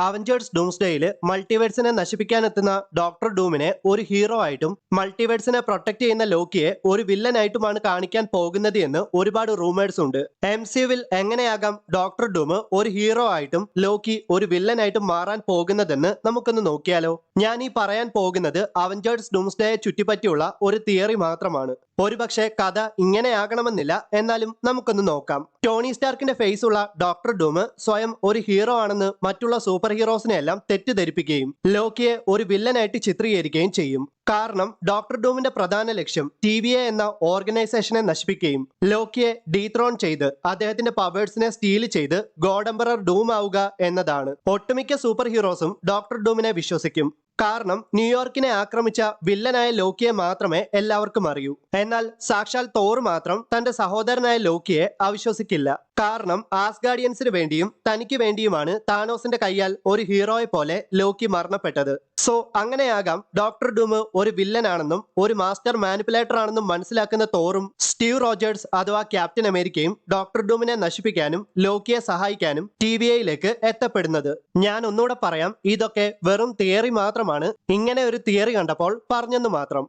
Avengers ഡൂംസ്ഡേയിൽ മൾട്ടിവേഴ്സിനെ നശിപ്പിക്കാനെത്തുന്ന doctor ഡൂമിനെ ഒരു hero ആയിട്ടും മൾട്ടിവേഴ്സിനെ protect ചെയ്യുന്ന ലോക്കിയെ ഒരു വില്ലനായിട്ടുമാണ് കാണിക്കാൻ പോകുന്നത് എന്ന് ഒരുപാട് റൂമേഴ്സ് ഉണ്ട്. MCUവിൽ എങ്ങനെയാകാം ഡോക്ടർ ഡൂം ഒരു ഹീറോ ആയിട്ടും ലോക്കി ഒരു വില്ലനായിട്ടും മാറാൻ പോകുന്നതെന്ന് നമുക്കൊന്ന് നോക്കിയാലോ. ഞാൻ ഈ പറയാൻ പോകുന്നത് അവഞ്ചേഴ്സ് ഡൂംസ്ഡേയെ ചുറ്റിപ്പറ്റിയുള്ള ഒരു തിയറി മാത്രമാണ്. ഒരുപക്ഷെ കഥ ഇങ്ങനെയാകണമെന്നില്ല, എന്നാലും നമുക്കൊന്ന് നോക്കാം. ടോണി സ്റ്റാർക്കിന്റെ ഫേസ് ഉള്ള ഡോക്ടർ ഡൂം സ്വയം ഒരു ഹീറോ ആണെന്ന് മറ്റുള്ള സൂപ്പർ ഹീറോസിനെ എല്ലാം തെറ്റിദ്ധരിപ്പിക്കുകയും ലോക്കിയെ ഒരു വില്ലനായിട്ട് ചിത്രീകരിക്കുകയും ചെയ്യും. കാരണം ഡോക്ടർ ഡൂമിന്റെ പ്രധാന ലക്ഷ്യം TVA എന്ന ഓർഗനൈസേഷനെ നശിപ്പിക്കുകയും ലോക്കിയെ ഡീത്രോൺ ചെയ്ത് അദ്ദേഹത്തിന്റെ പവേഴ്സിനെ സ്റ്റീൽ ചെയ്ത് ഗോഡ് എംപറർ ഡൂം ആവുക എന്നതാണ്. ഒട്ടുമിക്ക സൂപ്പർ ഹീറോസും ഡോക്ടർ ഡൂമിനെ വിശ്വസിക്കും. കാരണം ന്യൂയോർക്കിനെ ആക്രമിച്ച വില്ലനായ ലോക്കിയെ മാത്രമേ എല്ലാവർക്കും അറിയൂ. എന്നാൽ സാക്ഷാൽ തോർ മാത്രം തന്റെ സഹോദരനായ ലോക്കിയെ അവിശ്വസിക്കില്ല. കാരണം ആസ്ഗാർഡിയൻസിന് വേണ്ടിയും തനിക്ക് വേണ്ടിയുമാണ് താനോസിന്റെ കയ്യാൽ ഒരു ഹീറോയെ പോലെ ലോക്കി മരണപ്പെട്ടത്. സോ അങ്ങനെയാകാം ഡോക്ടർ ഡൂം ഒരു വില്ലനാണെന്നും ഒരു മാസ്റ്റർ മാനിപ്പുലേറ്റർ ആണെന്നും മനസ്സിലാക്കുന്ന തോറും സ്റ്റീവ് റോജേഴ്സ് അഥവാ ക്യാപ്റ്റൻ അമേരിക്കയും ഡോക്ടർ ഡൂമിനെ നശിപ്പിക്കാനും ലോക്കിയെ സഹായിക്കാനും TVAയിലേക്ക് എത്തപ്പെടുന്നത്. ഞാൻ ഒന്നുകൂടെ പറയാം, ഇതൊക്കെ വെറും തിയറി മാത്രമാണ്. ഇങ്ങനെ ഒരു തിയറി കണ്ടപ്പോൾ പറഞ്ഞെന്ന് മാത്രം.